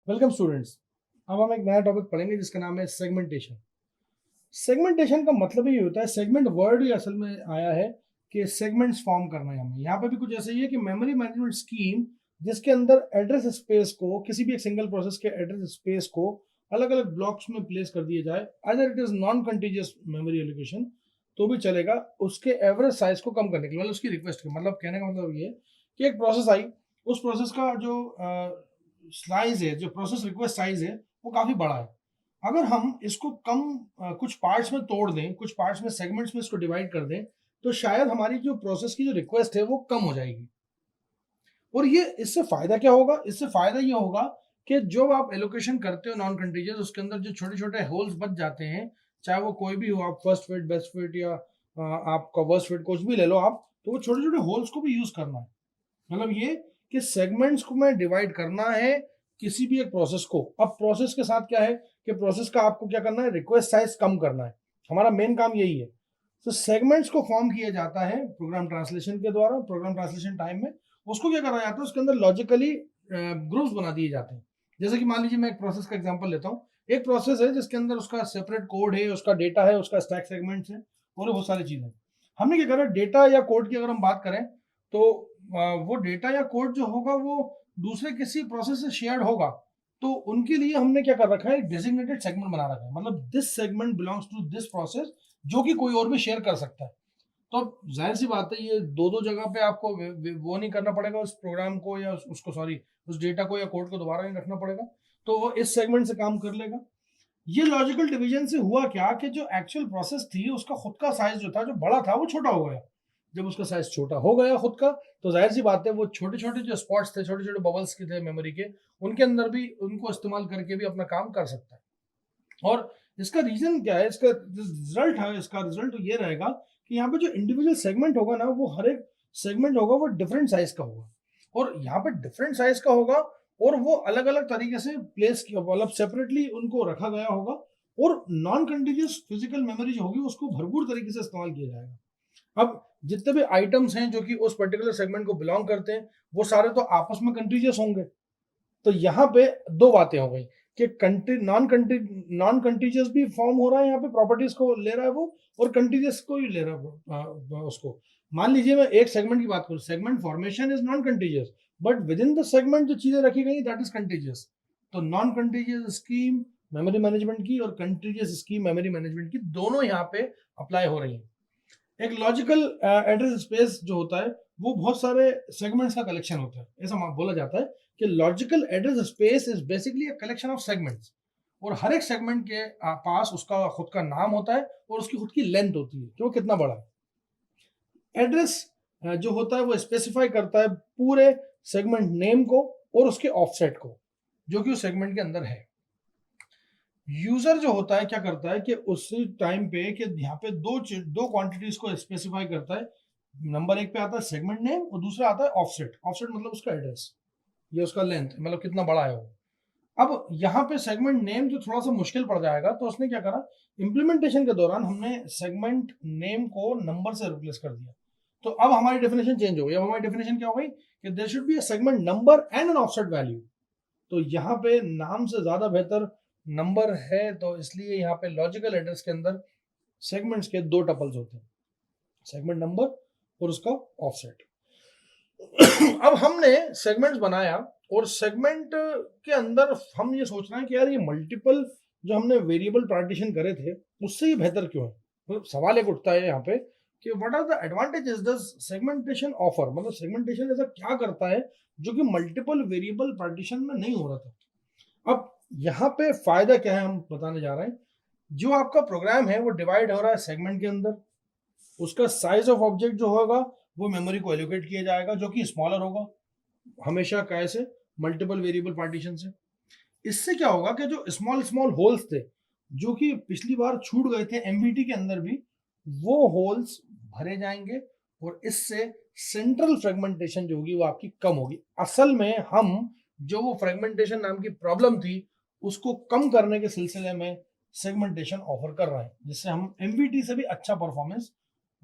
Welcome students. अब हम एक नया टॉपिक पढ़ेंगे जिसका नाम है सेगमेंटेशन। सेगमेंटेशन का मतलब ही होता है, सेगमेंट वर्ड ही असल में आया है कि सेगमेंट्स फॉर्म करना है हमें। यहाँ पे भी कुछ ऐसा ही है कि मेमोरी मैनेजमेंट स्कीम जिसके अंदर एड्रेस स्पेस को, किसी भी एक सिंगल प्रोसेस के एड्रेस स्पेस को अलग अलग ब्लॉक्स में प्लेस कर दिया जाए। Other it is non contiguous memory allocation तो भी चलेगा, उसके एवरेज साइज को कम करने के लिए, मतलब उसकी रिक्वेस्ट के, मतलब कहने का मतलब ये कि एक प्रोसेस आई, उस प्रोसेस का जो साइज है, जो प्रोसेस रिक्वेस्ट साइज है, वो काफी बड़ा है। अगर हम इसको कुछ पार्ट्स में तोड़ दें, कुछ पार्ट्स में सेगमेंट्स में इसको डिवाइड कर दें, तो शायद हमारी जो प्रोसेस की जो रिक्वेस्ट है वो कम हो जाएगी। और ये इससे फायदा क्या होगा? इससे फायदा ये होगा कि जो आप एलोकेशन करते हो नॉन कंटीजियस, उसके अंदर जो छोटे छोटे होल्स बच जाते हैं, चाहे वो कोई भी हो, आप फर्स्ट फिट, बेस्ट फिट या आपका वर्स्ट फिट, कुछ भी ले लो आप, तो वो छोटे छोटे होल्स को भी यूज करना है। मतलब ये कि सेगमेंट्स को में डिवाइड करना है किसी भी एक प्रोसेस को। अब प्रोसेस के साथ क्या है कि प्रोसेस का आपको क्या करना है, रिक्वेस्ट साइज कम करना है। हमारा मेन काम यही है। तो सेगमेंट्स को फॉर्म किया जाता है प्रोग्राम ट्रांसलेशन के द्वारा। प्रोग्राम ट्रांसलेशन टाइम में उसको क्या करा जाता है, उसके अंदर लॉजिकली ग्रुप्स बना दिए जाते हैं। जैसे कि मान लीजिए मैं एक प्रोसेस का एग्जांपल लेता हूँ। एक प्रोसेस है जिसके अंदर उसका सेपरेट कोड है, उसका डेटा है, उसका स्टैक सेगमेंट्स है और बहुत सारी चीजें। हमने क्या करा, डेटा या कोड की अगर हम बात करें तो वो डेटा या कोड जो होगा वो दूसरे किसी प्रोसेस से शेयर्ड होगा। तो उनके लिए हमने क्या कर रखा है, डेजिग्नेटेड सेगमेंट बना रखा है। मतलब this segment belongs to this process, जो कि कोई और भी शेयर कर सकता है। तो अब जाहिर सी बात है, ये दो दो जगह पे आपको वो नहीं करना पड़ेगा उस प्रोग्राम को या उसको, सॉरी, उस डेटा को या कोड को दोबारा नहीं रखना पड़ेगा। तो वो इस सेगमेंट से काम कर लेगा। ये लॉजिकल डिवीजन से हुआ क्या कि जो एक्चुअल प्रोसेस थी उसका खुद का साइज जो था, जो बड़ा था, वो छोटा हो गया। जब उसका साइज छोटा हो गया खुद का, तो जाहिर सी बात है वो छोटे छोटे जो स्पॉट्स थे, छोटे छोटे बबल्स के थे मेमोरी के, उनके अंदर भी उनको इस्तेमाल करके भी अपना काम कर सकता है। और इसका रीजन क्या है, इसका रिजल्ट है, इसका रिजल्ट ये रहेगा कि यहाँ पे जो इंडिविजुअल सेगमेंट होगा ना, वो हर एक सेगमेंट होगा वो डिफरेंट साइज का होगा। और यहाँ पे डिफरेंट साइज का होगा और वो अलग अलग तरीके से प्लेस किया, मतलब सेपरेटली उनको रखा गया होगा। और नॉन कंटिन्यूस फिजिकल मेमोरी जो होगी उसको भरपूर तरीके से इस्तेमाल किया जाएगा। अब जितने भी आइटम्स हैं जो कि उस पर्टिकुलर सेगमेंट को बिलोंग करते हैं, वो सारे तो आपस में कंटिन्यूस होंगे। तो यहाँ पे दो बातें हो गई कि नॉन कंटीजियस भी फॉर्म हो रहा है, यहाँ पे प्रॉपर्टीज को ले रहा है वो, और कंटीजियस को ही ले रहा है उसको। मान लीजिए मैं एक सेगमेंट की बात करूं, segment formation is non contiguous, but with in the segment जो चीजें रखी गई दैट इज कंटीजियस। तो non contiguous scheme memory management की और कंटीजियस स्कीम मेमोरी मैनेजमेंट की, दोनों यहाँ पे अप्लाई हो रही है। एक लॉजिकल एड्रेस स्पेस जो होता है वो बहुत सारे सेगमेंट्स का कलेक्शन होता है। ऐसा बोला जाता है कि logical address space is basically a collection of segments. और हर एक सेगमेंट के पास उसका खुद का नाम होता है और उसकी खुद की लेंथ होती है कि वो कितना बड़ा है। एड्रेस जो होता है वो स्पेसिफाई करता है पूरे सेगमेंट नेम को और उसके ऑफसेट को, जो कि उस सेगमेंट के अंदर है। यूजर जो होता है क्या करता है कि उसी टाइम पे कि यहाँ पे दो क्वांटिटीज को स्पेसिफाई करता है। नंबर एक पे आता है सेगमेंट नेम और दूसरा आता है ऑफसेट। ऑफसेट मतलब उसका एड्रेस, ये उसका लेंथ, मतलब कितना बड़ा है वो। अब यहाँ पे सेगमेंट नेम जो थोड़ा सा मुश्किल पड़ जाएगा, तो उसने क्या करा, इम्प्लीमेंटेशन के दौरान हमने सेगमेंट नेम को नंबर से रिप्लेस कर दिया। तो अब हमारी डेफिनेशन चेंज हो गई। अब हमारी डेफिनेशन क्या हो गई कि there should be a segment number and an offset value. तो यहाँ पे नाम से ज्यादा बेहतर नंबर है, तो इसलिए यहाँ पे लॉजिकल एड्रेस के अंदर सेगमेंट्स के दो टपल्स होते हैं, सेगमेंट नंबर और उसका ऑफसेट। अब हमने सेगमेंट्स बनाया और सेगमेंट के अंदर हम ये सोच रहे हैं कि यार ये मल्टीपल जो हमने वेरिएबल पार्टीशन करे थे उससे ही बेहतर क्यों है। मतलब सवाल एक उठता है यहाँ पे कि what are the advantages does segmentation offer, मतलब सेगमेंटेशन ऐसा क्या करता है जो कि मल्टीपल वेरिएबल पार्टीशन में नहीं हो रहा था। अब यहाँ पे फायदा क्या है हम बताने जा रहे हैं। जो आपका प्रोग्राम है वो डिवाइड हो रहा है सेगमेंट के अंदर, उसका साइज ऑफ ऑब्जेक्ट जो होगा वो मेमोरी को एलोकेट किया जाएगा, जो कि स्मॉलर होगा हमेशा कैसे, मल्टीपल वेरिएबल पार्टीशन से। इससे क्या होगा कि जो स्मॉल स्मॉल होल्स थे जो कि पिछली बार छूट गए थे एमवीटी के अंदर भी, वो होल्स भरे जाएंगे और इससे सेंट्रल फ्रेगमेंटेशन जो होगी वो आपकी कम होगी। असल में हम जो वो फ्रेगमेंटेशन नाम की प्रॉब्लम थी उसको कम करने के सिलसिले में सेगमेंटेशन ऑफर कर रहा है, जिससे हम एमवीटी से भी अच्छा परफॉर्मेंस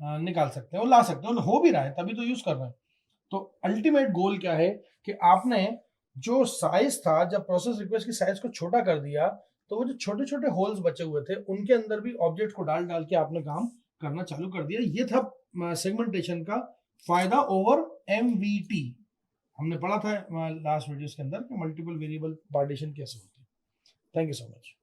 निकाल सकते हैं और ला सकते हैं, और हो भी रहा है, तभी तो यूज कर रहे हैं। तो अल्टीमेट गोल क्या है कि आपने जो साइज था, जब प्रोसेस रिक्वेस्ट की साइज को छोटा कर दिया, तो वो जो छोटे छोटे होल्स बचे हुए थे उनके अंदर भी ऑब्जेक्ट को डाल डाल के आपने काम करना चालू कर दिया। ये था सेगमेंटेशन का फायदा ओवर एमवीटी। हमने पढ़ा था लास्ट वीडियोस के अंदर कि मल्टीपल वेरिएबल पार्टीशन कैसे होते हैं। Thank you so much.